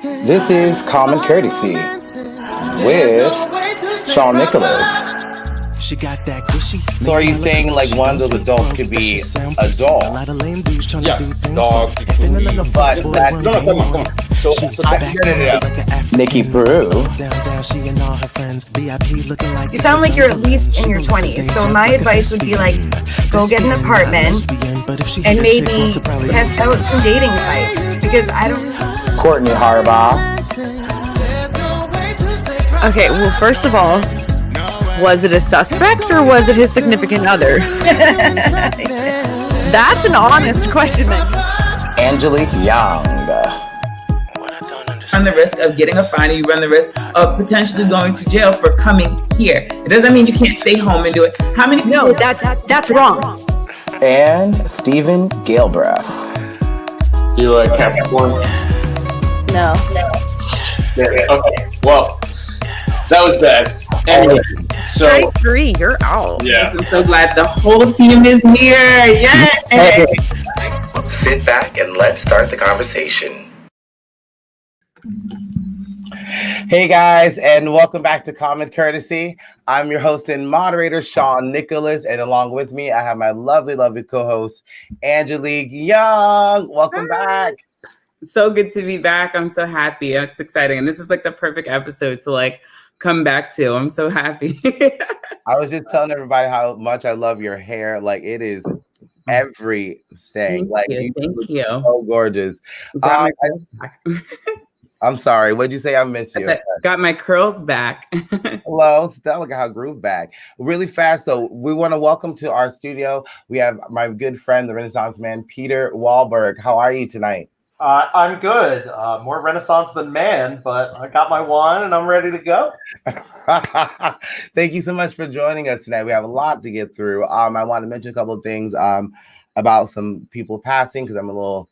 This is Common Courtesy with Sean Nicholas. She got that gushy. So are you saying like one of those adults could be a doll? Yeah, dog. But that, Come on. So that's Nikki Peru. You sound like you're at least in your 20s. So my advice would be like, go get an apartment and maybe test out some dating sites. Because I don't... Courtney Harbaugh. Okay, well, first of all, was it a suspect or was it his significant other? That's an honest question. Angelique Young. Run the risk of getting a fine, and you run the risk of potentially going to jail for coming here. It doesn't mean you can't stay home and do it. How many? No, that's wrong. And Stephen Galbraith. You like Capricorn? No. Yeah, okay. Well, that was bad. Anyway, so I agree. You're out. yeah. I'm so glad the whole team is here. Yay! Sit back and let's start the conversation. Hey guys, and welcome back to Common Courtesy. I'm your host and moderator, Sean Nicholas, and along with me, I have my lovely, lovely co-host, Angelique Young. Welcome back. So good to be back. I'm so happy. It's exciting. And this is like the perfect episode to like come back to. I'm so happy. I was just telling everybody how much I love your hair. Like it is everything. Thank you. So gorgeous. I'm sorry. What'd you say? I missed you. Got my curls back. Hello, Stella. Look at how groove back. Really fast though. We want to welcome to our studio. We have my good friend, the Renaissance man, Peter Wahlberg. How are you tonight? I'm good. More Renaissance than man, but I got my wine and I'm ready to go. Thank you so much for joining us tonight. We have a lot to get through. I want to mention a couple of things about some people passing because I'm a little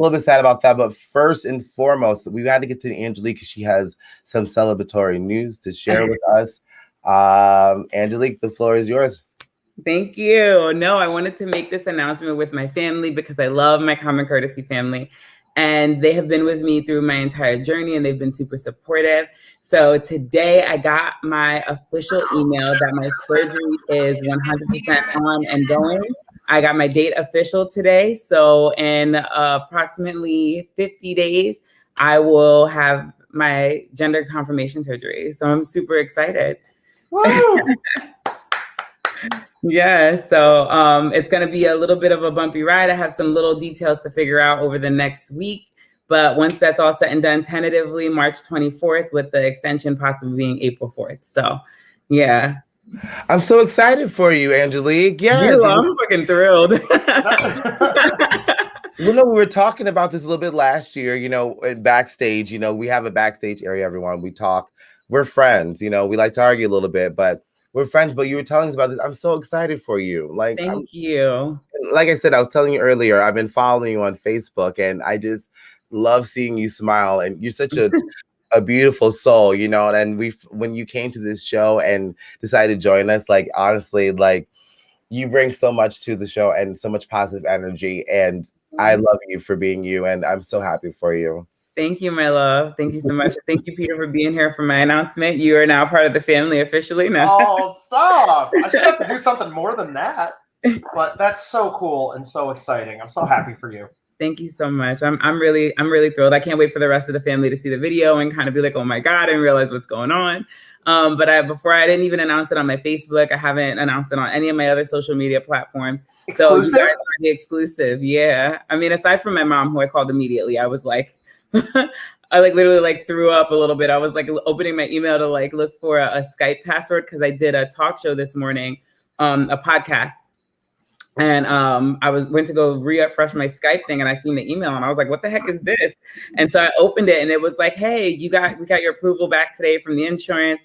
bit sad about that. But first and foremost, we had to get to Angelique because she has some celebratory news to share with us. Angelique, the floor is yours. Thank you. No, I wanted to make this announcement with my family because I love my Common Courtesy family. And they have been with me through my entire journey and they've been super supportive. So today I got my official email that my surgery is 100% on and going. I got my date official today. So in approximately 50 days, I will have my gender confirmation surgery. So I'm super excited. Woo! Yeah, so it's going to be a little bit of a bumpy ride. I have some little details to figure out over the next week. But once that's all said and done, tentatively March 24th with the extension possibly being April 4th. So, yeah. I'm so excited for you, Angelique. Yes. I'm fucking thrilled. We were talking about this a little bit last year, backstage, we have a backstage area, everyone. We talk. We're friends, we like to argue a little bit, but we're friends. But you were telling us about this. I'm so excited for you. Thank you. Like I said, I was telling you earlier, I've been following you on Facebook and I just love seeing you smile. And you're such a beautiful soul, and when you came to this show and decided to join us, honestly, you bring so much to the show and so much positive energy. And I love you for being you. And I'm so happy for you. Thank you, my love. Thank you so much. Thank you, Peter, for being here for my announcement. You are now part of the family officially now. Oh, stop. I should have to do something more than that. But that's so cool and so exciting. I'm so happy for you. Thank you so much. I'm really thrilled. I can't wait for the rest of the family to see the video and kind of be like, oh my God, and realize what's going on. But before I didn't even announce it on my Facebook. I haven't announced it on any of my other social media platforms. Exclusive? So you guys are the exclusive. Yeah. I mean, aside from my mom, who I called immediately, I was like, I literally threw up a little bit. I was opening my email to look for a Skype password because I did a talk show this morning, a podcast. And I went to go refresh my Skype thing and I seen the email and I was like, what the heck is this? And so I opened it and it was like, hey, we got your approval back today from the insurance.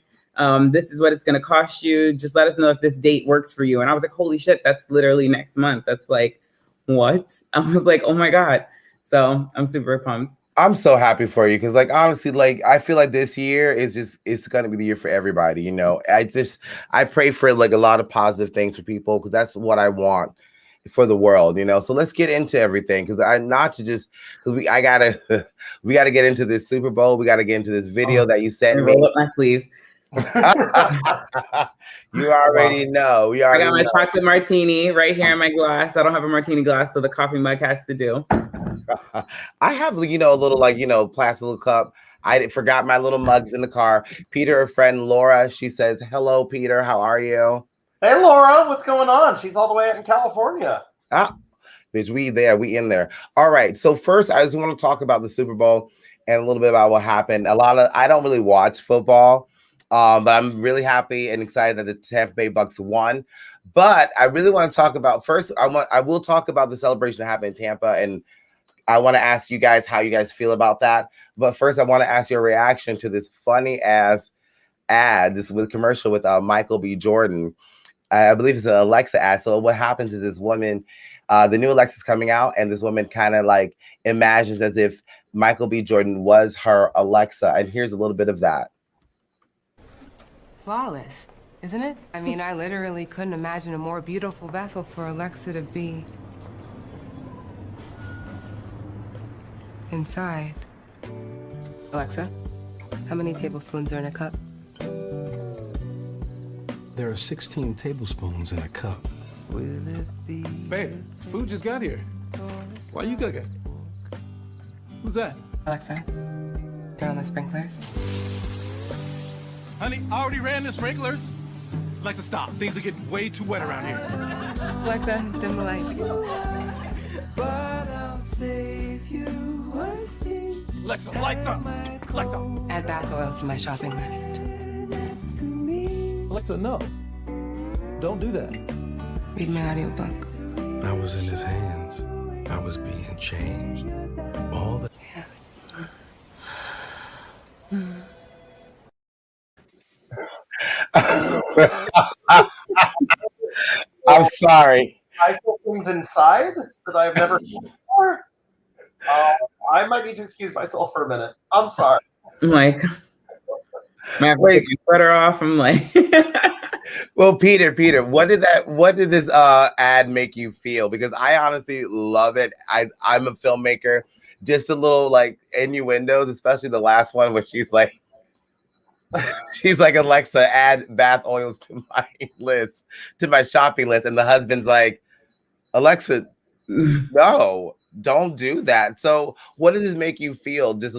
This is what it's going to cost you. Just let us know if this date works for you. And I was like, holy shit, that's literally next month. That's what? I was like, oh my God. So I'm super pumped. I'm so happy for you because, honestly, I feel like this year it's going to be the year for everybody. I pray for a lot of positive things for people because that's what I want for the world, you know. So let's get into everything because we gotta get into this Super Bowl. We gotta get into this video that you sent me. Roll up my sleeves. You already know. I got my chocolate martini right here in my glass. I don't have a martini glass, so the coffee mug has to do. I have, you know, a little like, you know, plastic little cup. I forgot my little mugs in the car. Peter, a friend, Laura, she says, hello, Peter. How are you? Hey, Laura, what's going on? She's all the way out in California. Bitch, we in there. All right. So first, I just want to talk about the Super Bowl and a little bit about what happened. I don't really watch football, but I'm really happy and excited that the Tampa Bay Bucks won. But I really want to talk about first. I will talk about the celebration that happened in Tampa, and I want to ask you guys how you guys feel about that. But first, I want to ask your reaction to this funny ass ad. This with commercial with Michael B. Jordan. I believe it's an Alexa ad. So what happens is this woman, the new Alexa's coming out, and this woman kind of like imagines as if Michael B. Jordan was her Alexa. And here's a little bit of that. Flawless, isn't it? I mean, I literally couldn't imagine a more beautiful vessel for Alexa to be inside. Alexa, how many tablespoons are in a cup? There are 16 tablespoons in a cup. Babe, food just got here. Why you cooking? Who's that? Alexa, turn on the sprinklers. Honey, I already ran the sprinklers. Alexa, stop. Things are getting way too wet around here. Alexa, dim the lights. Alexa, lights up. Alexa. Add bath oils to my shopping list. Alexa, no. Don't do that. Read my audiobook. I was in his hands. I was being changed. All the I'm sorry. I feel things inside that I've never seen before. I might need to excuse myself for a minute. I'm sorry. I'm like, I have to take my sweater off. I'm like, well, Peter, what did this ad make you feel? Because I honestly love it. I'm a filmmaker. Just a little like innuendos, especially the last one where she's like, Alexa, add bath oils to my list, to my shopping list, and the husband's like, Alexa, no, don't do that. So, what did this make you feel? Just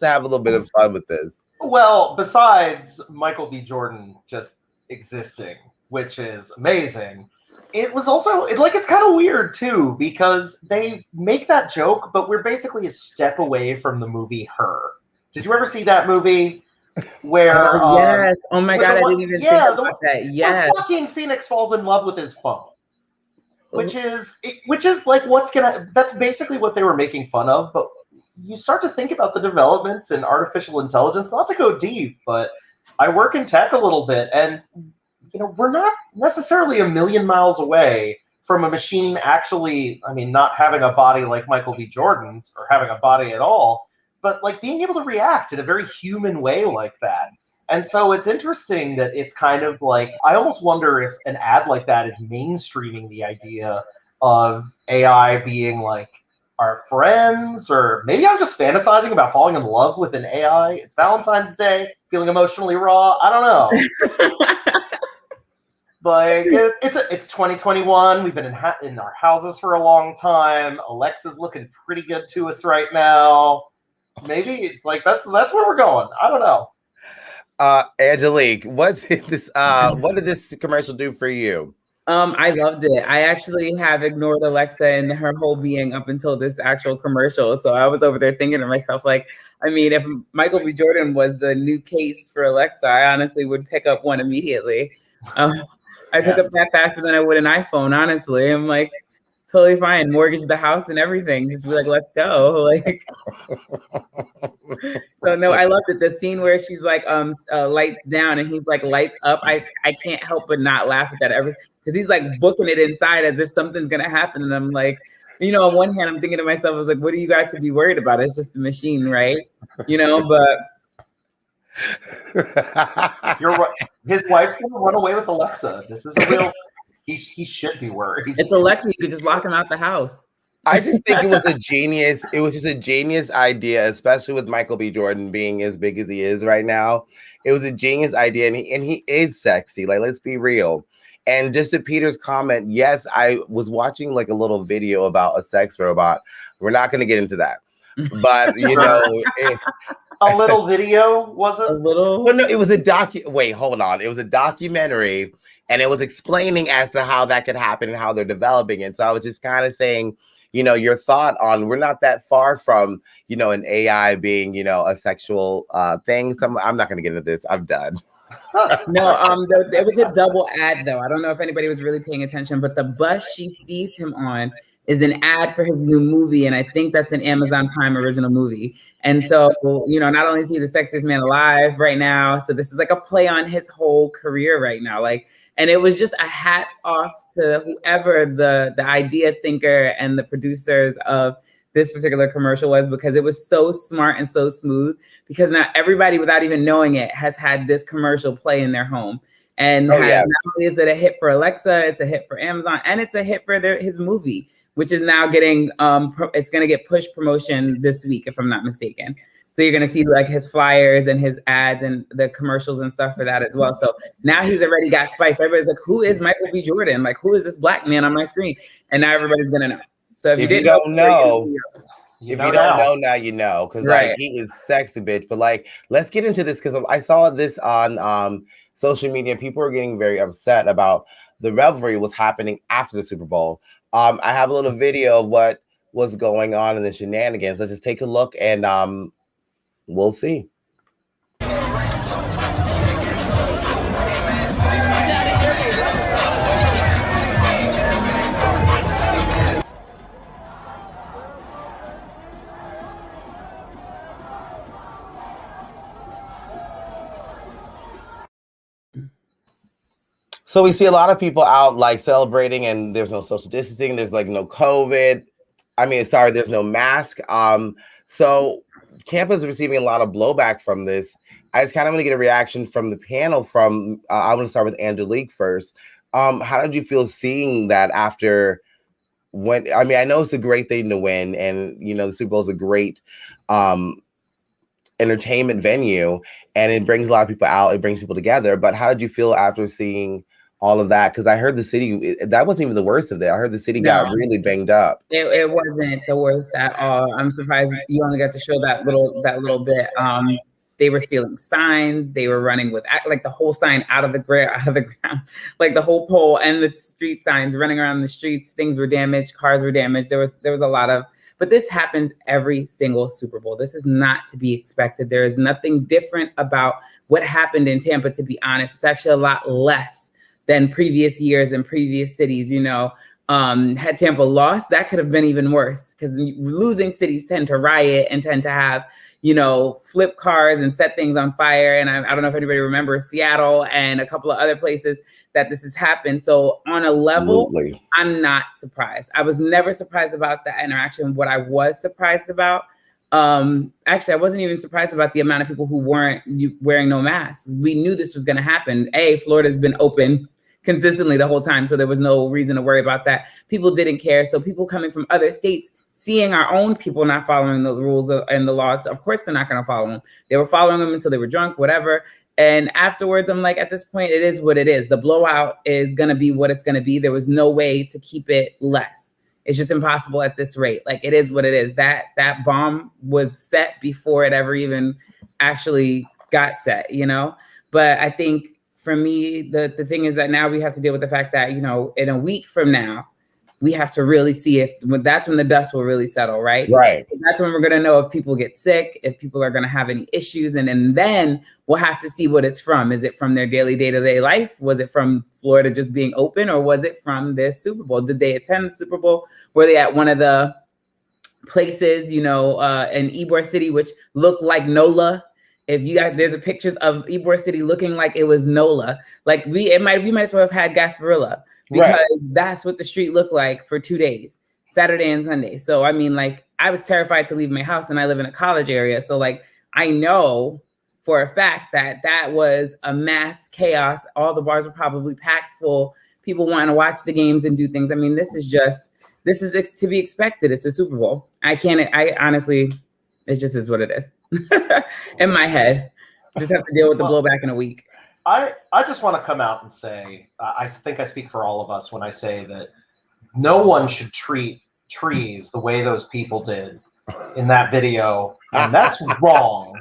to have a little bit of fun with this. Well, besides Michael B. Jordan just existing, which is amazing, it was also it's kind of weird too, because they make that joke, but we're basically a step away from the movie Her. Did you ever see that movie? Where yes, oh my god, I didn't even think about that. Yes, Joaquin Phoenix falls in love with his phone, which is like that's basically what they were making fun of. But you start to think about the developments in artificial intelligence. Not to go deep, but I work in tech a little bit, and we're not necessarily a million miles away from a machine actually, not having a body like Michael B. Jordan's or having a body at all, but like being able to react in a very human way like that. And so it's interesting that it's kind of like, I almost wonder if an ad like that is mainstreaming the idea of AI being like our friends, or maybe I'm just fantasizing about falling in love with an AI. It's Valentine's Day, feeling emotionally raw. I don't know. Like it's 2021. We've been in our houses for a long time. Alexa's looking pretty good to us right now. Maybe like that's where we're going. I don't know. Angelique, what did this commercial do for you? I loved it. I actually have ignored Alexa and her whole being up until this actual commercial. So I was over there thinking to myself, like, if Michael B. Jordan was the new case for Alexa, I honestly would pick up one immediately. I pick up that faster than I would an iPhone, honestly. I'm like, totally fine. Mortgage the house and everything. Just be like, let's go. Like, so no, I loved it. The scene where she's like, lights down and he's like, lights up. I can't help but not laugh at that because he's like booking it inside as if something's going to happen. And I'm like, on one hand, I'm thinking to myself, I was like, what do you got to be worried about? It's just the machine, right? But you're right. His wife's gonna run away with Alexa. This is a real. He should be worried. It's Alexa. You could just lock him out the house. I just think it was a genius. It was just a genius idea, especially with Michael B. Jordan being as big as he is right now. It was a genius idea, and he is sexy. Like, let's be real. And just to Peter's comment, yes, I was watching like a little video about a sex robot. We're not going to get into that, but you know, a little video was it? A little. Well, no, it was a Wait, hold on. It was a documentary, and it was explaining as to how that could happen and how they're developing it. So I was just kind of saying, you know, your thought on we're not that far from, you know, an AI being, you know, a sexual thing. So I'm not going to get into this. I'm done. No, there was a double ad though. I don't know if anybody was really paying attention, but the bus she sees him on is an ad for his new movie, and I think that's an Amazon Prime original movie. And so, you know, not only is he the sexiest man alive right now, so this is like a play on his whole career right now. Like, and it was just a hat off to whoever the idea thinker and the producers of this particular commercial was, because it was so smart and so smooth, because now everybody, without even knowing it, has had this commercial play in their home. And not only is it a hit for Alexa, it's a hit for Amazon, and it's a hit for his movie, which is now getting, it's going to get push promotion this week, if I'm not mistaken. So you're going to see like his flyers and his ads and the commercials and stuff for that as well. So now he's already got spice. Everybody's like, who is Michael B. Jordan? Like, who is this black man on my screen? And now everybody's going to know. So if you don't know, now you know, because like he is sexy, bitch. But like, let's get into this, because I saw this on social media. People are getting very upset about the revelry was happening after the Super Bowl. I have a little video of what was going on in the shenanigans. Let's just take a look, and we'll see. So we see a lot of people out like celebrating, and there's no social distancing. There's like no COVID. I mean, sorry, there's no mask. So Tampa's receiving a lot of blowback from this. I just kind of want to get a reaction from the panel. I'm going to start with Angelique first. How did you feel seeing that after when? I mean, I know it's a great thing to win, and you know the Super Bowl is a great entertainment venue, and it brings a lot of people out. It brings people together. But how did you feel after seeing all of that? Because I heard the city, that wasn't even the worst of it. I heard the city got really banged up. It wasn't the worst at all. I'm surprised you only got to show that little bit. They were stealing signs. They were running with like the whole sign out of the ground, like the whole pole and the street signs running around the streets. Things were damaged. Cars were damaged. There was a lot of, but this happens every single Super Bowl. This is not to be expected. There is nothing different about what happened in Tampa, to be honest. It's actually a lot less than previous years and previous cities. You know, had Tampa lost, that could have been even worse, because losing cities tend to riot and tend to have, you know, flip cars and set things on fire. And I don't know if anybody remembers Seattle and a couple of other places that this has happened. So on a level, I'm not surprised. I was never surprised about that interaction. What I was surprised about, actually, I wasn't even surprised about the amount of people who weren't wearing no masks. We knew this was going to happen. Florida's been open consistently the whole time, so there was no reason to worry about that. People didn't care. So people coming from other states, seeing our own people not following the rules and the laws, of course they're not going to follow them. They were following them until they were drunk, whatever. And afterwards, I'm like, at this point, it is what it is. The blowout is going to be what it's going to be. There was no way to keep it less. It's just impossible at this rate. Like, it is what it is. That bomb was set before it ever even actually got set, you know? But I think for me, the thing is that now we have to deal with the fact that, you know, in a week from now, we have to really see that's when the dust will really settle, right? Right. That's when we're going to know if people get sick, if people are going to have any issues. And then we'll have to see what it's from. Is it from their daily day-to-day life? Was it from Florida just being open? Or was it from this Super Bowl? Did they attend the Super Bowl? Were they at one of the places, you know, in Ybor City, which looked like NOLA? If you got, there's a pictures of Ybor City looking like it was NOLA. Like we might as well have had Gasparilla, because that's what the street looked like for 2 days, Saturday and Sunday. So, I mean, like, I was terrified to leave my house, and I live in a college area. So, like, I know for a fact that was a mass chaos. All the bars were probably packed full. people wanting to watch the games and do things. I mean, this is to be expected. It's a Super Bowl. I honestly, it just is what it is. In my head, just have to deal with the blowback in a week. I just want to come out and say, I think I speak for all of us when I say that no one should treat trees the way those people did in that video, and that's wrong.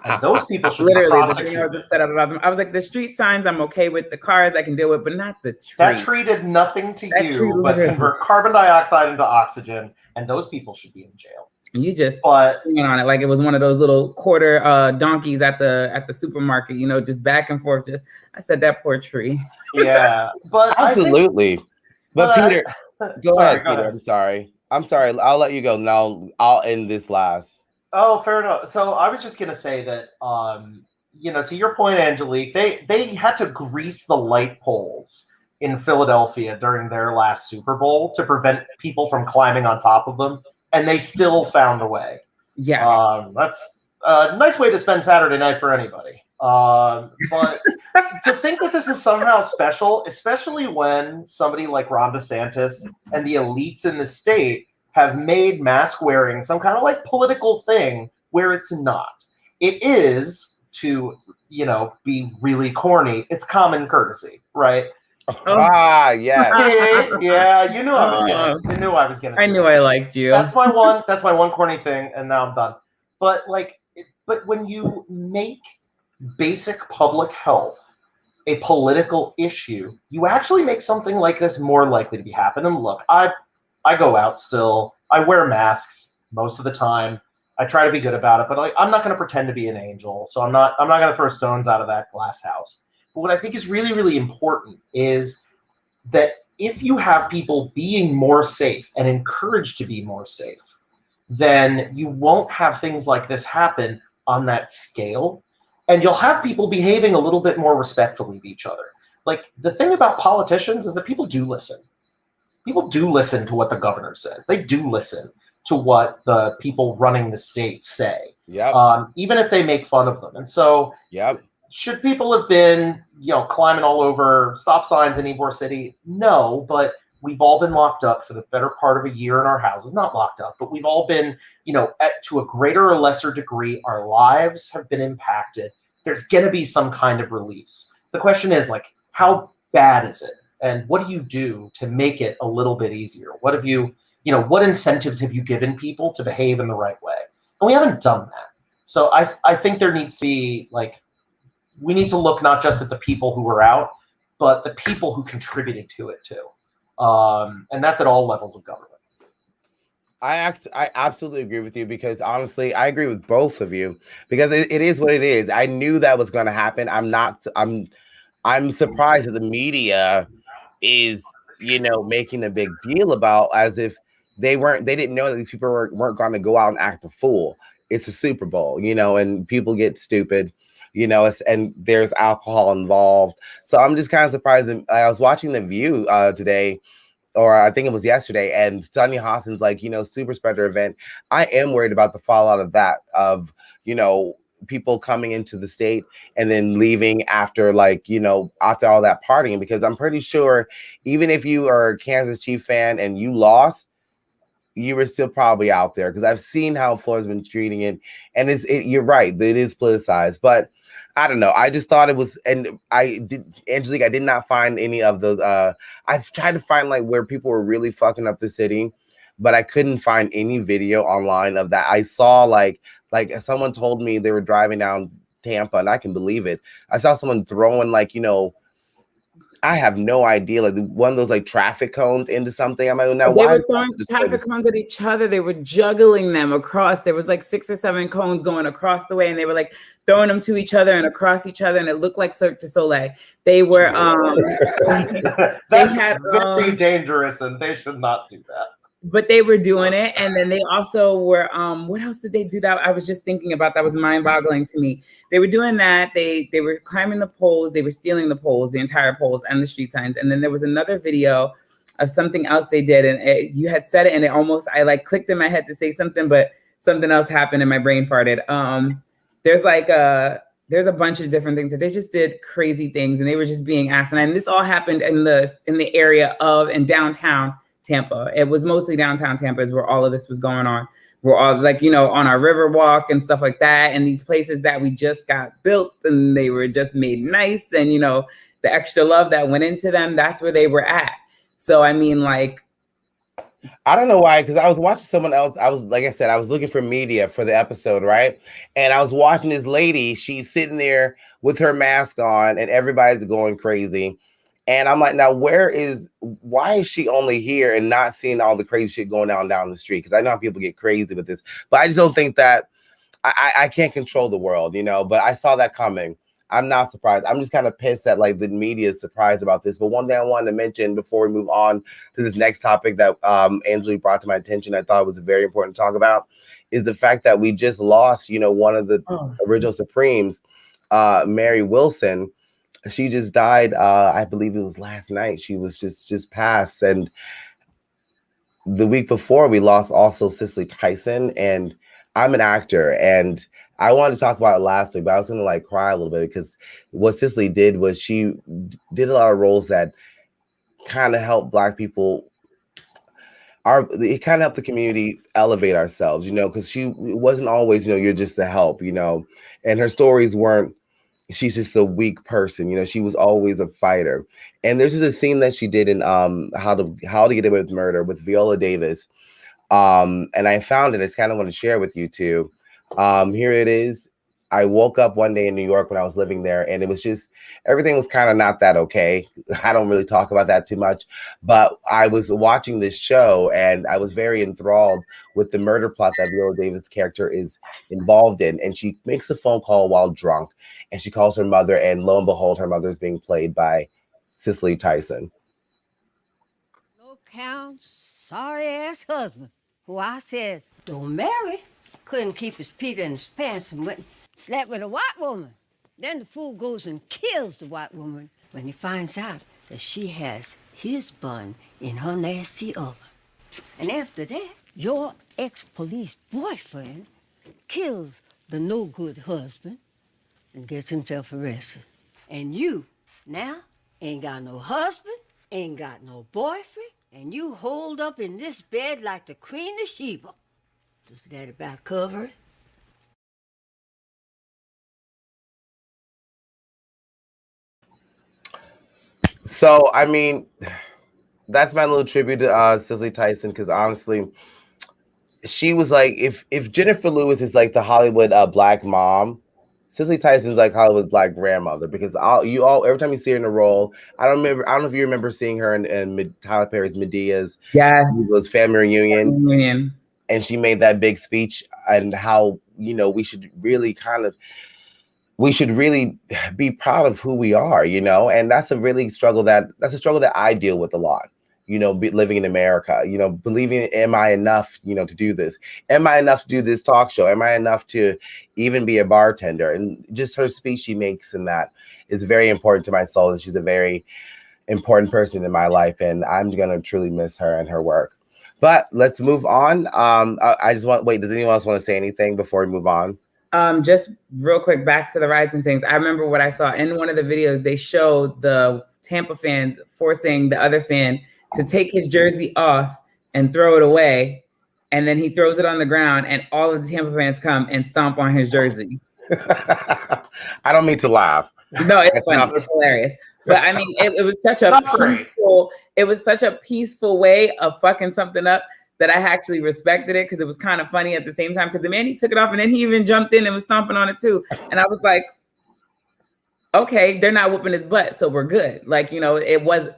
And those people should be prosecuted. I was like, the street signs I'm okay with, the cars I can deal with, but not the tree. That tree did nothing to you but convert carbon dioxide into oxygen, and those people should be in jail. You just swinging on it like it was one of those little quarter donkeys at the supermarket, you know, just back and forth. I said that poor tree. Yeah, but absolutely. But Peter, go ahead, Peter. I'm sorry. I'll let you go. Now I'll end this last. Oh, fair enough. So I was just gonna say that, to your point, Angelique, they had to grease the light poles in Philadelphia during their last Super Bowl to prevent people from climbing on top of them. And they still found a way. Yeah. That's a nice way to spend Saturday night for anybody. But to think that this is somehow special, especially when somebody like Ron DeSantis and the elites in the state have made mask wearing some kind of like political thing where it's not. It is, to, be really corny, it's common courtesy, right? Yes. Yeah, you knew I was gonna. I knew I liked you. That's my one corny thing, and now I'm done. But but when you make basic public health a political issue, you actually make something like this more likely to be happening. Look, I go out still. I wear masks most of the time. I try to be good about it, but I'm not going to pretend to be an angel. So I'm not going to throw stones out of that glass house. But what I think is really, really important is that if you have people being more safe and encouraged to be more safe, then you won't have things like this happen on that scale. And you'll have people behaving a little bit more respectfully of each other. Like, the thing about politicians is that people do listen. People do listen to what the governor says. They do listen to what the people running the state say. Even if they make fun of them. And so should people have been, climbing all over stop signs in Ybor City? No, but we've all been locked up for the better part of a year in our houses. Not locked up, but we've all been, to a greater or lesser degree, our lives have been impacted. There's going to be some kind of release. The question is, how bad is it? And what do you do to make it a little bit easier? What have you, what incentives have you given people to behave in the right way? And we haven't done that. So I think there needs to be, we need to look not just at the people who were out, but the people who contributed to it too. And that's at all levels of government. I absolutely agree with you, because honestly, I agree with both of you, because it is what it is. I knew that was going to happen. I'm surprised that the media is, making a big deal about, as if they didn't know that these people weren't going to go out and act a fool. It's a Super Bowl, and people get stupid, and there's alcohol involved. So I'm just kind of surprised. I was watching The View today, or I think it was yesterday, and Sunny Hostin's super spreader event. I am worried about the fallout of that, of, people coming into the state and then leaving after after all that partying, because I'm pretty sure even if you are a Kansas Chief fan and you lost, you were still probably out there, because I've seen how Florida's been treating it, and you're right, it is politicized. But I don't know. I just thought it was, and Angelique, I did not find any of those. I've tried to find where people were really fucking up the city, but I couldn't find any video online of that. I saw like someone told me they were driving down Tampa, and I can believe it. I saw someone throwing I have no idea, one of those traffic cones into something. I'm like, now they were throwing traffic cones at each other. They were juggling them across. There was 6 or 7 cones going across the way, and they were throwing them to each other and across each other, and it looked like Cirque du Soleil. They were that's very dangerous, and they should not do that. But they were doing it, and then they also were what else did they do that I was just thinking about that was mind-boggling to me? They were doing that. They were climbing the poles, they were stealing the poles, the entire poles and the street signs. And then there was another video of something else they did, and you had said it, and it almost I clicked in my head to say something, but something else happened and my brain farted. There's there's a bunch of different things that they just did crazy things, and they were just being asinine. And this all happened in the area of in downtown Tampa. It was mostly downtown Tampa is where all of this was going on. We're all like, on our river walk and stuff like that. And these places that we just got built and they were just made nice. And, the extra love that went into them, that's where they were at. So, I mean, like, I don't know why, because I was watching someone else. I was, like I said, I was looking for media for the episode, right? And I was watching this lady. She's sitting there with her mask on, and everybody's going crazy. And I'm like, now, why is she only here and not seeing all the crazy shit going down the street? Because I know how people get crazy with this, but I just don't think that I can't control the world, but I saw that coming. I'm not surprised. I'm just kind of pissed that like the media is surprised about this. But one thing I wanted to mention before we move on to this next topic that Angelique brought to my attention, I thought was very important to talk about, is the fact that we just lost, one of the original Supremes, Mary Wilson. She just died. I believe it was last night. She was just passed. And the week before, we lost also Cicely Tyson. And I'm an actor, and I wanted to talk about it last week, but I was going to cry a little bit because what Cicely did was she did a lot of roles that kind of helped Black people. It kind of helped the community elevate ourselves, because she wasn't always, you're just the help, and her stories weren't, she's just a weak person, she was always a fighter. And there's just a scene that she did in How to Get Away with Murder with Viola Davis. And I found it. I kind of want to share with you too. Here it is. I woke up one day in New York when I was living there, and it was just, everything was kind of not that okay. I don't really talk about that too much, but I was watching this show and I was very enthralled with the murder plot that Viola Davis' character is involved in. And she makes a phone call while drunk, and she calls her mother, and lo and behold, her mother is being played by Cicely Tyson. No count, sorry ass husband, who I said don't marry, couldn't keep his feet in his pants and went and slept with a white woman. Then the fool goes and kills the white woman when he finds out that she has his bun in her nasty oven. And after that, your ex-police boyfriend kills the no-good husband and gets himself arrested. And you now ain't got no husband, ain't got no boyfriend, and you hold up in this bed like the Queen of Sheba. Does that about cover it? So, I mean, that's my little tribute to Cicely Tyson, because honestly, she was like, if Jennifer Lewis is like the Hollywood Black mom, Cicely Tyson's like Hollywood Black grandmother, because every time you see her in a role, I don't know if you remember seeing her in Tyler Perry's Medea's. Yes. It was Family Reunion. And she made that big speech and how, we should really be proud of who we are, and that's a struggle that I deal with a lot, living in America, believing, am I enough, to do this? Am I enough to do this talk show? Am I enough to even be a bartender? And just her speech she makes in that is very important to my soul. And she's a very important person in my life. And I'm going to truly miss her and her work. But let's move on. Does anyone else want to say anything before we move on? Just real quick, back to the riots and things. I remember what I saw in one of the videos. They showed the Tampa fans forcing the other fan to take his jersey off and throw it away. And then he throws it on the ground, and all of the Tampa fans come and stomp on his jersey. I don't mean to laugh. No, it's funny. It's hilarious. But I mean, it was such a peaceful way of fucking something up that I actually respected it, because it was kind of funny at the same time, because the man, he took it off and then he even jumped in and was stomping on it too. And I was like, okay, they're not whooping his butt, so we're good. It was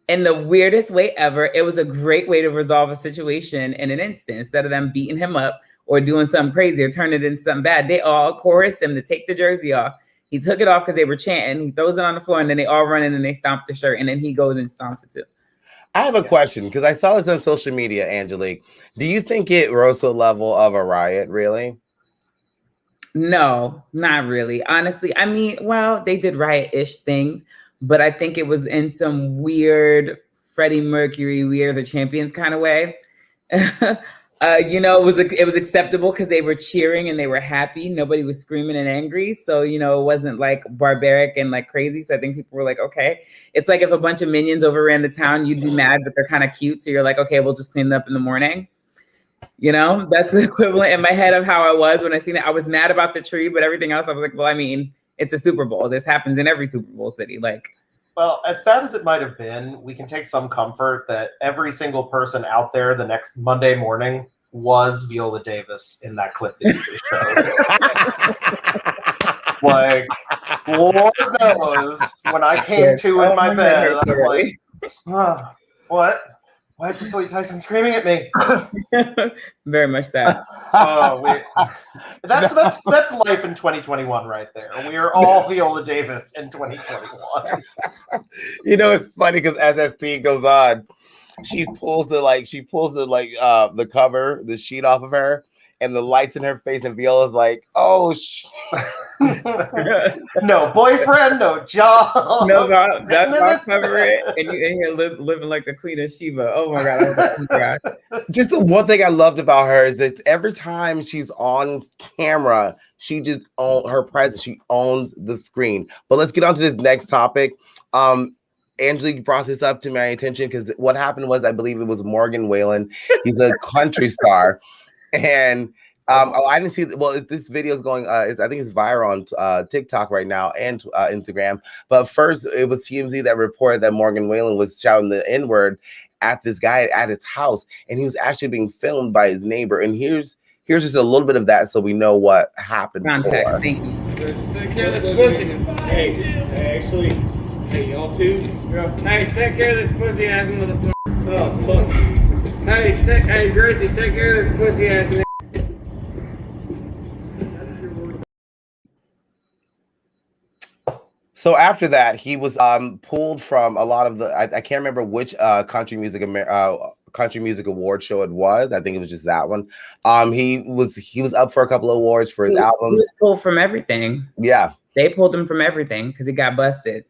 in the weirdest way ever. It was a great way to resolve a situation in an instant. Instead of them beating him up or doing something crazy or turning it into something bad, they all chorused him to take the jersey off. He took it off because they were chanting. He throws it on the floor, and then they all run in and they stomp the shirt, and then he goes and stomps it too. I have a question, because I saw this on social media, Angelique. Do you think it rose to the level of a riot, really? No, not really. Honestly, I mean, well, they did riot-ish things, but I think it was in some weird Freddie Mercury, We Are the Champions kind of way. It was acceptable because they were cheering and they were happy. Nobody was screaming and angry. So, it wasn't like barbaric and like crazy. So I think people were like, okay. It's like if a bunch of minions overran the town, you'd be mad, but they're kind of cute. So you're like, okay, we'll just clean it up in the morning. That's the equivalent in my head of how I was when I seen it. I was mad about the tree, but everything else, I was like, well, I mean, it's a Super Bowl. This happens in every Super Bowl city. Well, as bad as it might have been, we can take some comfort that every single person out there the next Monday morning was Viola Davis in that clip that you just showed. Like, Lord knows, when I came to in my bed, I was like, what? Why is Cicely Tyson screaming at me? Very much that. That's life in 2021 right there. We are all Viola Davis in 2021. It's funny because as that scene goes on, she pulls the cover, the sheet off of her, and the lights in her face, and Viola's like, oh no boyfriend, no job. No, that's not cover it. And you in here living like the Queen of Sheba. Oh my God. Just the one thing I loved about her is that every time she's on camera, she just owns her presence. She owns the screen. But let's get on to this next topic. Angelique brought this up to my attention because what happened was, I believe it was Morgan Wallen. He's a country star. And I didn't see. Well, this video is going. I think it's viral on TikTok right now and Instagram. But first, it was TMZ that reported that Morgan Wallen was shouting the N-word at this guy at his house, and he was actually being filmed by his neighbor. And here's just a little bit of that, so we know what happened. Context. Thank you. Take care of this pussy. Hey, actually, hey, y'all too. Hey, take care of this pussy ass motherfucker. Oh fuck. Hey, Gracie, take care of this pussy ass nigga. So after that, he was pulled from a lot of the. I can't remember which country music award show it was. I think it was just that one. He was up for a couple of awards for his albums. He was pulled from everything. Yeah, they pulled him from everything because he got busted.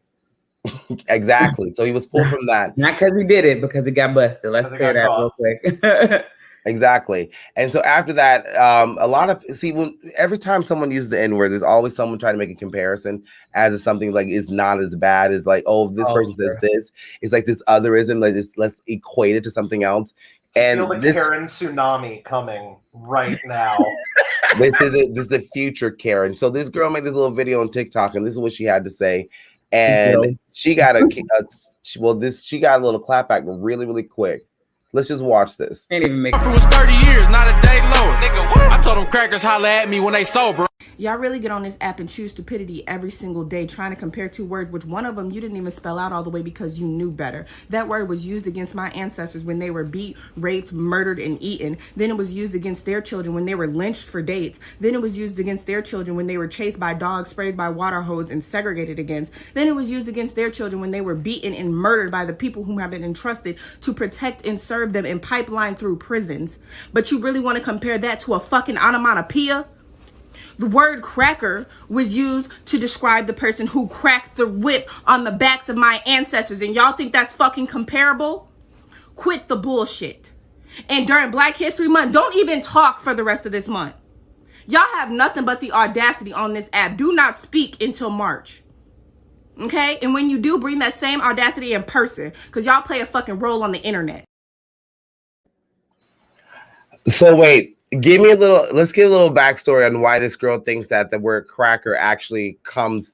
Exactly. So he was pulled from that. Not because he did it, because he got busted. Let's clear that real quick. Exactly. And so after that, every time someone uses the N-word, there's always someone trying to make a comparison as if something like is not as bad as like, oh, this person says this. It's like this otherism, like this, let's equate it to something else. And I feel the Karen tsunami coming right now. This is the future Karen. So this girl made this little video on TikTok, and this is what she had to say. And she got she got a little clapback really, really quick. Let's just watch this. Can't even make it. Was 30 years, not a day lower. Nigga, what? I told them crackers holla at me when they sober. Y'all really get on this app and choose stupidity every single day, trying to compare two words, which one of them you didn't even spell out all the way because you knew better. That word was used against my ancestors when they were beat, raped, murdered, and eaten. Then it was used against their children when they were lynched for dates. Then it was used against their children when they were chased by dogs, sprayed by water hose, and segregated against. Then it was used against their children when they were beaten and murdered by the people whom have been entrusted to protect and serve them and pipeline through prisons. But you really want to compare that to a fucking onomatopoeia? The word cracker was used to describe the person who cracked the whip on the backs of my ancestors. And y'all think that's fucking comparable? Quit the bullshit. And during Black History Month, don't even talk for the rest of this month. Y'all have nothing but the audacity on this app. Do not speak until March. Okay? And when you do, bring that same audacity in person, because y'all play a fucking role on the internet. So wait, let's get a little backstory on why this girl thinks that the word cracker actually comes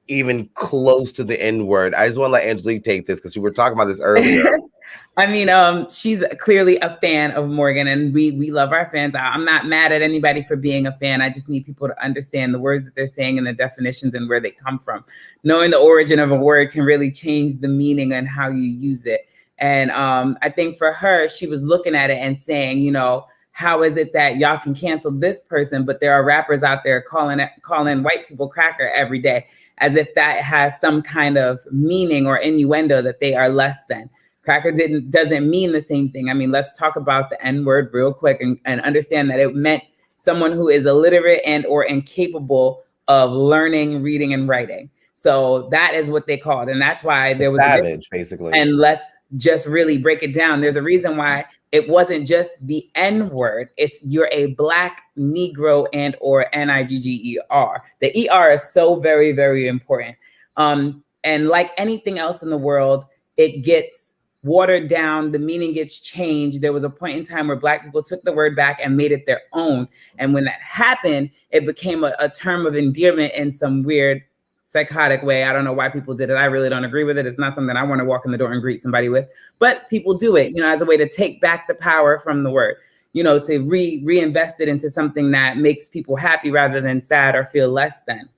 even close to the N-word. I just want to let Angelique take this because we were talking about this earlier. I mean, she's clearly a fan of Morgan, and we love our fans. I'm not mad at anybody for being a fan. I just need people to understand the words that they're saying and the definitions and where they come from. Knowing the origin of a word can really change the meaning and how you use it. And I think for her, she was looking at it and saying, you know, how is it that y'all can cancel this person, but there are rappers out there calling white people cracker every day, as if that has some kind of meaning or innuendo that they are less than. Cracker doesn't mean the same thing. I mean, let's talk about the N-word real quick and understand that it meant someone who is illiterate and or incapable of learning, reading, and writing. So that is what they called. And that's why there was savage, basically. And let's just really break it down. There's a reason why it wasn't just the N word. It's you're a Black Negro and or Nigger. The ER is so very, very important. And like anything else in the world, it gets watered down, the meaning gets changed. There was a point in time where Black people took the word back and made it their own. And when that happened, it became a term of endearment in some weird psychotic way. I don't know why people did it. I really don't agree with it. It's not something I want to walk in the door and greet somebody with, but people do it, as a way to take back the power from the word, to reinvest it into something that makes people happy rather than sad or feel less than.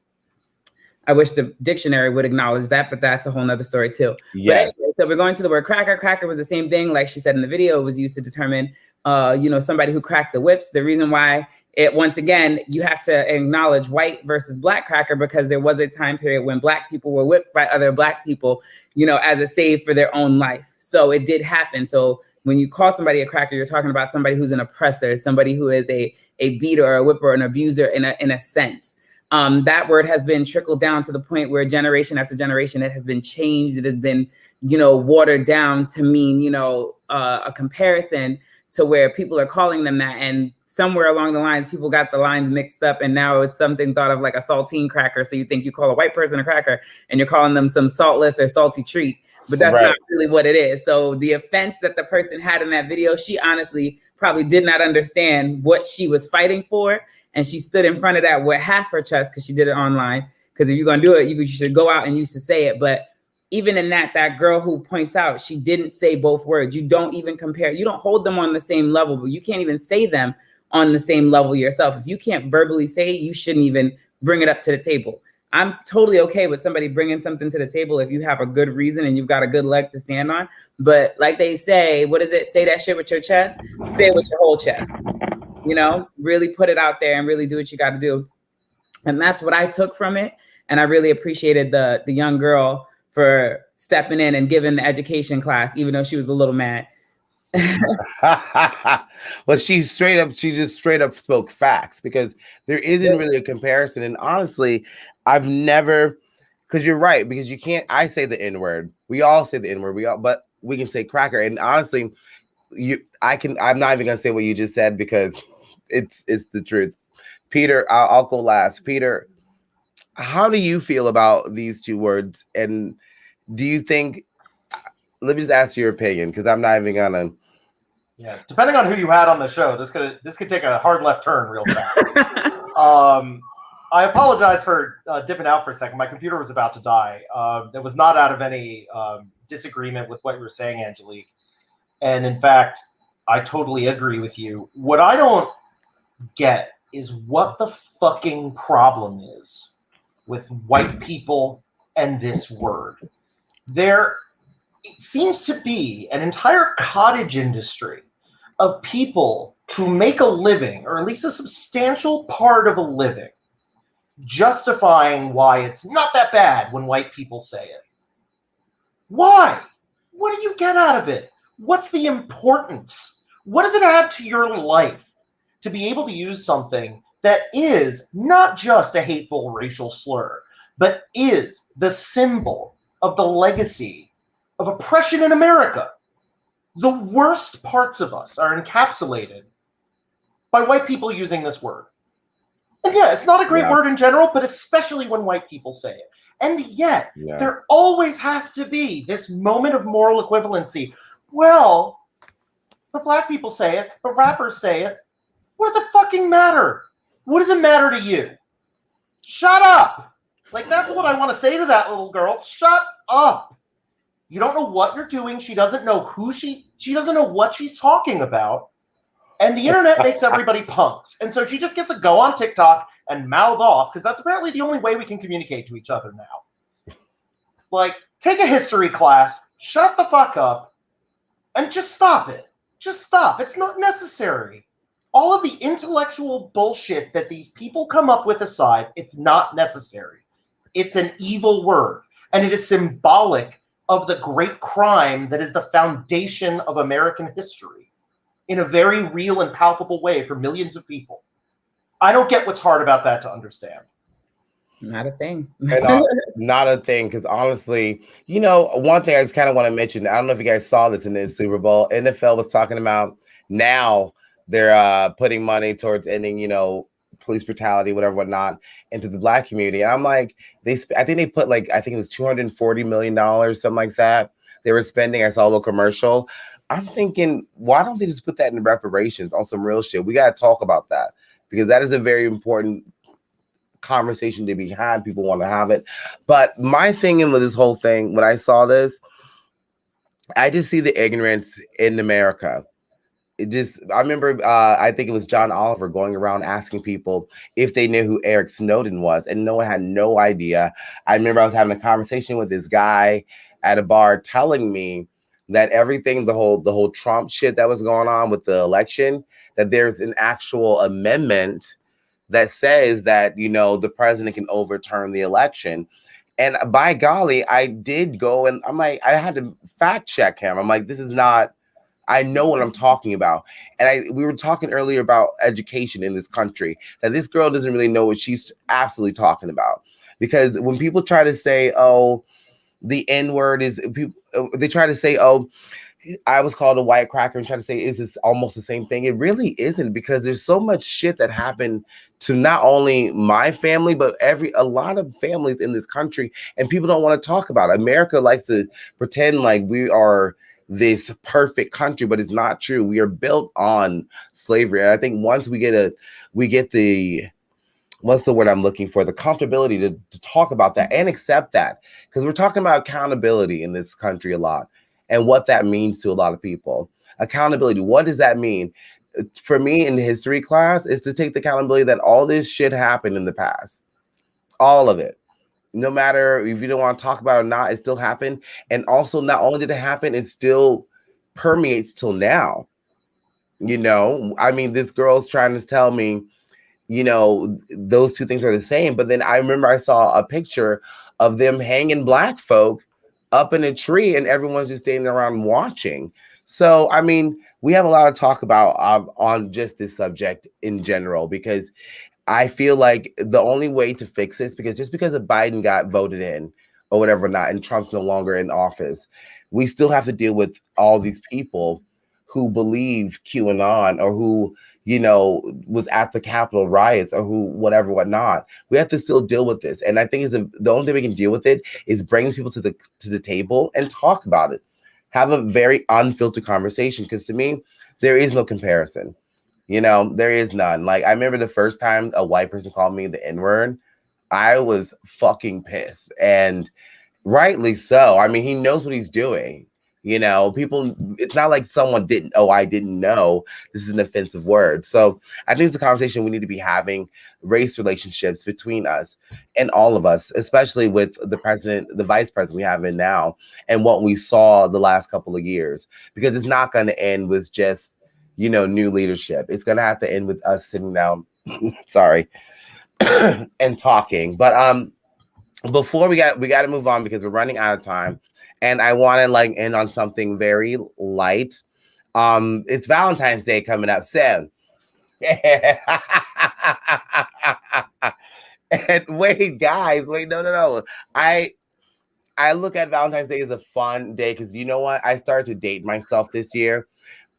I wish the dictionary would acknowledge that, but that's a whole nother story too. Yes. But anyway, so we're going to the word cracker. Cracker was the same thing. Like she said in the video, it was used to determine, somebody who cracked the whips. The reason why once again, you have to acknowledge white versus Black cracker, because there was a time period when Black people were whipped by other Black people, as a save for their own life. So it did happen. So when you call somebody a cracker, you're talking about somebody who's an oppressor, somebody who is a beater or a whipper or an abuser in a sense. That word has been trickled down to the point where generation after generation, it has been changed. It has been, watered down to mean, a comparison to where people are calling them that. And somewhere along the lines, people got the lines mixed up, and now it's something thought of like a saltine cracker. So you think you call a white person a cracker and you're calling them some saltless or salty treat, but that's not really what it is. So the offense that the person had in that video, she honestly probably did not understand what she was fighting for. And she stood in front of that with half her chest because she did it online. Because if you're going to do it, you should go out and you should say it. But even in that girl who points out, she didn't say both words. You don't even compare. You don't hold them on the same level, but you can't even say them on the same level yourself. If you can't verbally say it, you shouldn't even bring it up to the table. I'm totally okay with somebody bringing something to the table if you have a good reason and you've got a good leg to stand on. But like they say, what is it? Say that shit with your chest. Say it with your whole chest. Really put it out there and really do what you got to do. And that's what I took from it. And I really appreciated the young girl for stepping in and giving the education class, even though she was a little mad. Well, she just straight up spoke facts, because there isn't really a comparison. And honestly, I've never, because you're right, because you can't, I say the N-word. We all say the N-word, but we can say cracker. And honestly, I'm not even gonna say what you just said, because it's the truth. Peter, I'll go last. Peter, how do you feel about these two words? And do you think, let me just ask your opinion, because I'm not even gonna. Yeah, depending on who you had on the show, this could take a hard left turn real fast. I apologize for dipping out for a second. My computer was about to die. That was not out of any disagreement with what you were saying, Angelique. And in fact, I totally agree with you. What I don't get is what the fucking problem is with white people and this word. There seems to be an entire cottage industry of people who make a living, or at least a substantial part of a living, justifying why it's not that bad when white people say it. Why? What do you get out of it? What's the importance? What does it add to your life to be able to use something that is not just a hateful racial slur, but is the symbol of the legacy of oppression in America? The worst parts of us are encapsulated by white people using this word. And yeah, it's not a great word in general, but especially when white people say it. And yet, there always has to be this moment of moral equivalency. Well, but black people say it, but rappers say it. What does it fucking matter? What does it matter to you? Shut up! Like, that's what I want to say to that little girl. Shut up! You don't know what you're doing. She doesn't know who she doesn't know what she's talking about. And the internet makes everybody punks. And so she just gets to go on TikTok and mouth off, because that's apparently the only way we can communicate to each other now. Like, take a history class, shut the fuck up, and just stop it. Just stop. It's not necessary. All of the intellectual bullshit that these people come up with aside, it's not necessary. It's an evil word. And it is symbolic of the great crime that is the foundation of American history in a very real and palpable way for millions of people. I don't get what's hard about that to understand. Not a thing. Not a thing, because honestly, one thing I just kind of want to mention, I don't know if you guys saw this in the Super Bowl, NFL was talking about Now they're putting money towards ending, police brutality, whatever, whatnot, into the Black community. And I'm like, I think they put like, I think it was $240 million, something like that. They were spending. I saw a little commercial. I'm thinking, why don't they just put that in reparations on some real shit? We got to talk about that because that is a very important conversation to be had. People want to have it. But my thing with this whole thing, when I saw this, I just see the ignorance in America. I remember, I think it was John Oliver going around asking people if they knew who Eric Snowden was, and no one had no idea. I remember I was having a conversation with this guy at a bar telling me that everything, the whole Trump shit that was going on with the election, that there's an actual amendment that says that, the president can overturn the election. And by golly, I did go and I'm like, I had to fact check him. I'm like, this is not, I know what I'm talking about. And we were talking earlier about education in this country, that this girl doesn't really know what she's absolutely talking about. Because when people try to say, oh, the N-word is, they try to say, oh, I was called a white cracker, and try to say, is this almost the same thing? It really isn't, because there's so much shit that happened to not only my family, but a lot of families in this country, and people don't want to talk about it. America likes to pretend like we are this perfect country, but it's not true. We are built on slavery. And I think once we get the, what's the word I'm looking for? The comfortability to talk about that and accept that, because we're talking about accountability in this country a lot and what that means to a lot of people. Accountability, what does that mean? For me in the history class is to take the accountability that all this shit happened in the past. All of it. No matter if you don't want to talk about it or not, it still happened. And also, not only did it happen, it still permeates till now. I mean, this girl's trying to tell me, those two things are the same. But then I remember I saw a picture of them hanging Black folk up in a tree and everyone's just standing around watching. So, I mean, we have a lot to talk about on just this subject in general, because I feel like the only way to fix this, because just because Biden got voted in or whatever not, and Trump's no longer in office, we still have to deal with all these people who believe QAnon or who, was at the Capitol riots or who, whatever, whatnot. We have to still deal with this. And I think the only way we can deal with it is bring people to the table and talk about it. Have a very unfiltered conversation. Because to me, there is no comparison. There is none. Like, I remember the first time a white person called me the N-word, I was fucking pissed. And rightly so. I mean, he knows what he's doing. People, it's not like someone I didn't know this is an offensive word. So I think it's a conversation we need to be having, race relationships between us and all of us, especially with the vice president we have in now, and what we saw the last couple of years, because it's not going to end with just, new leadership. It's going to have to end with us sitting down, sorry, and talking. But before we got to move on, because we're running out of time. And I want to end on something very light. It's Valentine's Day coming up soon. And wait, guys, no. I look at Valentine's Day as a fun day, because you know what? I started to date myself this year.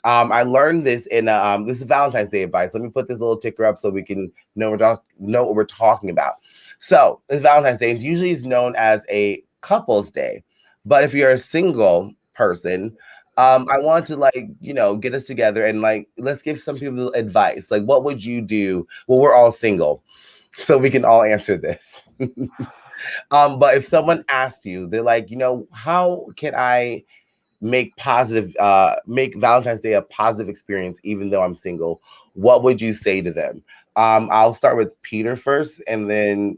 I learned this in this is Valentine's Day advice. Let me put this little ticker up so we can know what we're talking about. So it's Valentine's Day. It's usually known as a couple's day. But if you're a single person, I want to get us together and let's give some people advice. Like, what would you do? Well, we're all single, so we can all answer this. But if someone asked you, they're like, how can I make Valentine's Day a positive experience, even though I'm single? What would you say to them? I'll start with Peter first, and then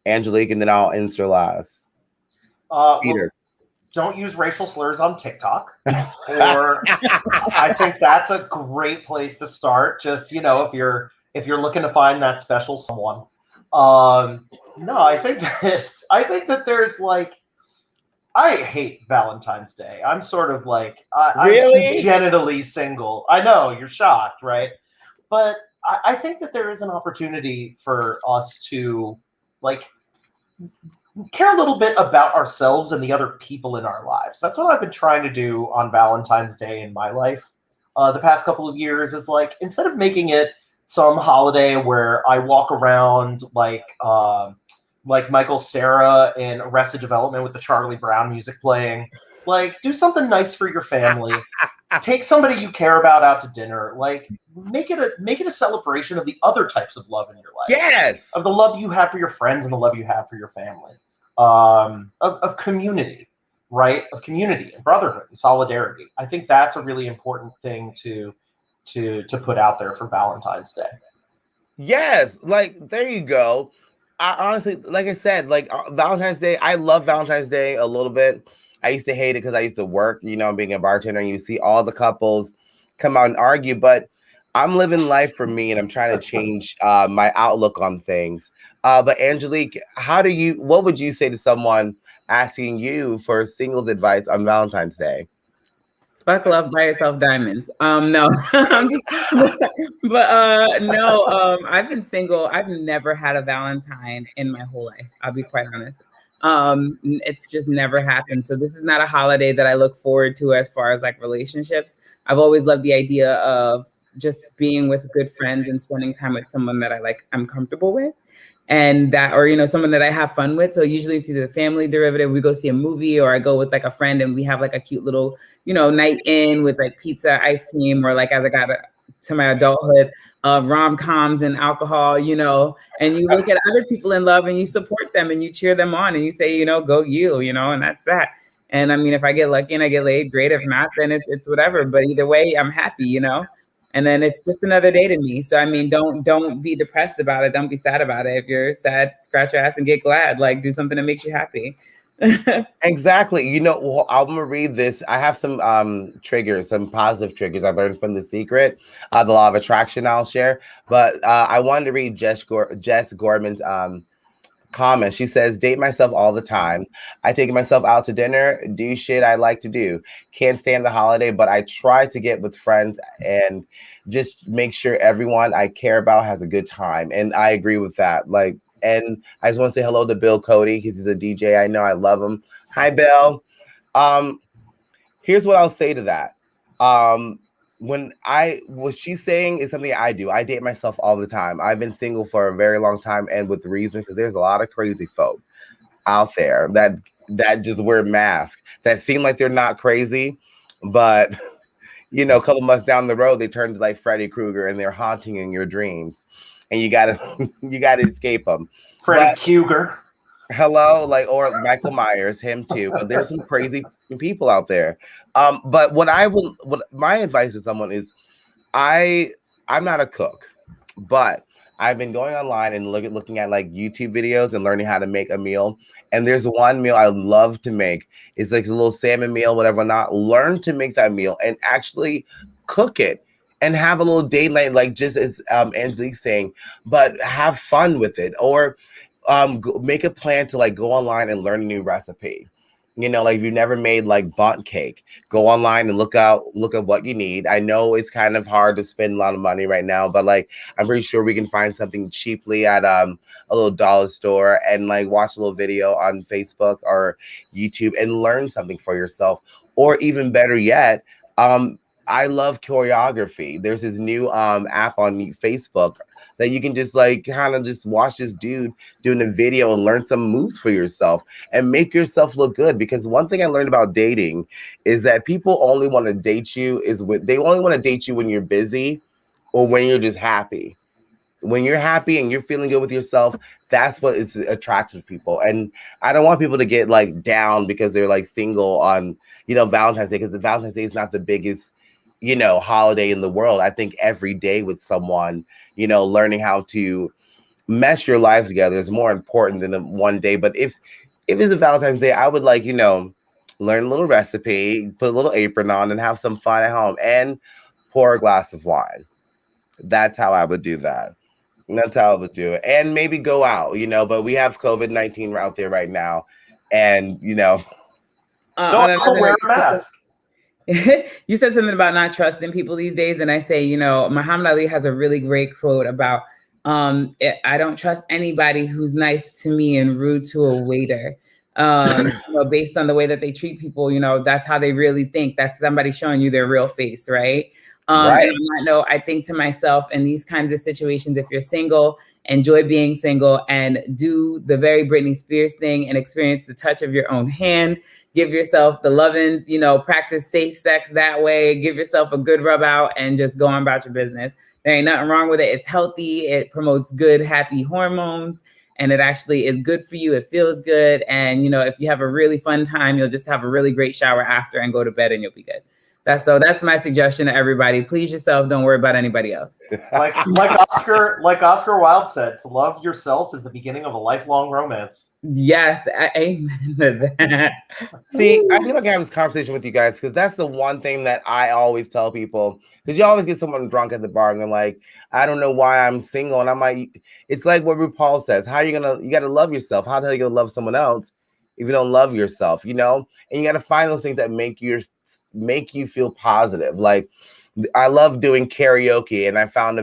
Angelique, and then I'll answer last. Peter. Well, don't use racial slurs on TikTok. Or I think that's a great place to start. Just, if you're looking to find that special someone. No, I think that there's I hate Valentine's Day. I'm sort of really? I'm genitally single. I know, you're shocked, right? But I think that there is an opportunity for us to care a little bit about ourselves and the other people in our lives. That's what I've been trying to do on Valentine's Day in my life. the past couple of years is like, instead of making it some holiday where I walk around like Michael Cera in Arrested Development with the Charlie Brown music playing, like, do something nice for your family. Take somebody you care about out to dinner. Like, make it a celebration of the other types of love in your life. Yes, of the love you have for your friends and the love you have for your family. Of community, right? Of community and brotherhood and solidarity. I think that's a really important thing to put out there for Valentine's Day. Yes, like there you go. I honestly, like I said, like Valentine's Day, I love Valentine's Day a little bit. I used to hate it because I used to work, being a bartender, and you see all the couples come out and argue. But I'm living life for me, and I'm trying to change my outlook on things. But Angelique, what would you say to someone asking you for singles advice on Valentine's Day? Fuck love, buy yourself diamonds. No, no. I've been single. I've never had a Valentine in my whole life. I'll be quite honest. It's just never happened. So this is not a holiday that I look forward to as far as like relationships. I've always loved the idea of just being with good friends and spending time with someone that I'm comfortable with. And that, or, someone that I have fun with. So usually it's either the family derivative, we go see a movie, or I go with like a friend and we have like a cute little, night in with like pizza, ice cream, or like as I got to my adulthood, rom-coms and alcohol, and you look at other people in love and you support them and you cheer them on and you say, go you, and that's that. And I mean, if I get lucky and I get laid, great. If not, then it's whatever. But either way, I'm happy, And then it's just another day to me. So I mean, don't be depressed about it. Don't be sad about it. If you're sad, scratch your ass and get glad. Like, do something that makes you happy. Exactly. I'm gonna read this. I have some triggers, some positive triggers I learned from The Secret, the law of attraction. I'll share, but I wanted to read Jess Gorman's comment. She says, date myself all the time. I take myself out to dinner, do shit I like to do. Can't stand the holiday, but I try to get with friends and just make sure everyone I care about has a good time. And I agree with that. And I just want to say hello to Bill Cody, because he's a DJ. I know, I love him. Hi, Bill. Here's what I'll say to that. What she's saying is something I do. I date myself all the time. I've been single for a very long time, and with reason, because there's a lot of crazy folk out there that just wear masks that seem like they're not crazy, but a couple months down the road, they turn to like Freddy Krueger and they're haunting in your dreams, and you gotta escape them. Freddy Krueger. Hello, or Michael Myers, him too. But there's some crazy people out there. But what my advice to someone is, I'm not a cook, but I've been going online and looking at like YouTube videos and learning how to make a meal. And there's one meal I love to make. It's like a little salmon meal, whatever not. Learn to make that meal and actually cook it and have a little date night, like just as Angelique's saying, but have fun with it. Or make a plan to like go online and learn a new recipe. Like if you never made like bundt cake, go online and look at what you need. I know it's kind of hard to spend a lot of money right now, but like I'm pretty sure we can find something cheaply at a little dollar store and like watch a little video on Facebook or YouTube and learn something for yourself. Or even better yet, I love choreography. There's this new app on Facebook that you can just like kind of just watch this dude doing a video and learn some moves for yourself and make yourself look good. Because one thing I learned about dating is that people only want to date you they only want to date you when you're busy or when you're just happy. When you're happy and you're feeling good with yourself, that's what is attractive to people. And I don't want people to get like down because they're like single on, Valentine's Day, because the Valentine's Day is not the biggest, holiday in the world. I think every day with someone, learning how to mesh your lives together is more important than the one day. But if it's a Valentine's Day, I would like, learn a little recipe, put a little apron on and have some fun at home and pour a glass of wine. That's how I would do that. That's how I would do it. And maybe go out, but we have COVID-19 out there right now. And, don't wear a mask. You said something about not trusting people these days. And I say, Muhammad Ali has a really great quote about, I don't trust anybody who's nice to me and rude to a waiter. Based on the way that they treat people, that's how they really think. That's somebody showing you their real face, right? Right. And on that note, I think to myself, in these kinds of situations, if you're single, enjoy being single and do the very Britney Spears thing and experience the touch of your own hand. Give yourself the lovins, practice safe sex that way. Give yourself a good rub out and just go on about your business. There ain't nothing wrong with it. It's healthy. It promotes good, happy hormones. And it actually is good for you. It feels good. And, if you have a really fun time, you'll just have a really great shower after and go to bed and you'll be good. That's my suggestion to everybody. Please yourself. Don't worry about anybody else. Like Oscar Wilde said, to love yourself is the beginning of a lifelong romance. Yes, amen to that. See, I knew I could have this conversation with you guys because that's the one thing that I always tell people. Because you always get someone drunk at the bar and they're like, I don't know why I'm single. And I'm like, it's like what RuPaul says. How are you got to love yourself. How the hell are you going to love someone else if you don't love yourself, And you got to find those things that make you feel positive. Like, I love doing karaoke, and I found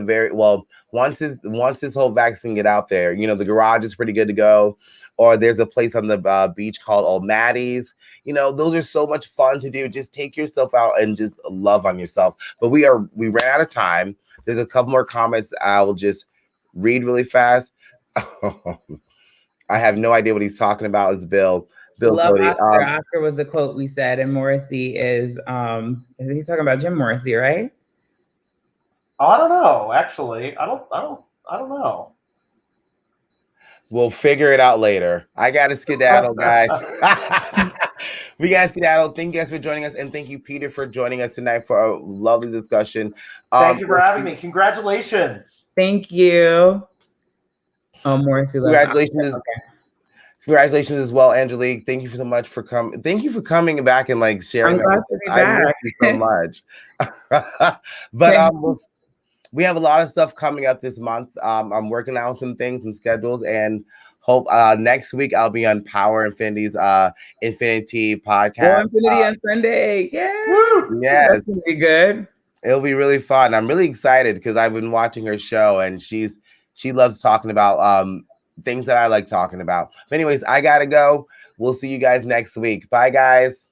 once this whole vaccine get out there, the garage is pretty good to go, or there's a place on the beach called Old Maddie's. Those are so much fun to do. Just take yourself out and just love on yourself. But we ran out of time. There's a couple more comments that I will just read really fast. I have no idea what he's talking about. Is Bill Love Cody. Oscar. Oscar was the quote we said, and Morrissey is he's talking about Jim Morrissey, right? Oh, I don't know. Actually, I don't know. We'll figure it out later. I got to skedaddle, guys. We got to skedaddle. Thank you guys for joining us, and thank you, Peter, for joining us tonight for a lovely discussion. Thank you for having me. Congratulations. Thank you. Oh, Morrissey. Congratulations. Congratulations as well, Angelique. Thank you so much for coming. Thank you for coming back and sharing. I'm glad to be back. Thank you so much. But we have a lot of stuff coming up this month. I'm working out some things and schedules, and hope next week I'll be on Power Infinity's Infinity podcast. Infinity on Sunday. Yeah. Yes. That's gonna be good. It'll be really fun. I'm really excited because I've been watching her show, and she loves talking about things that I like talking about. But anyways, I gotta go. We'll see you guys next week. Bye, guys.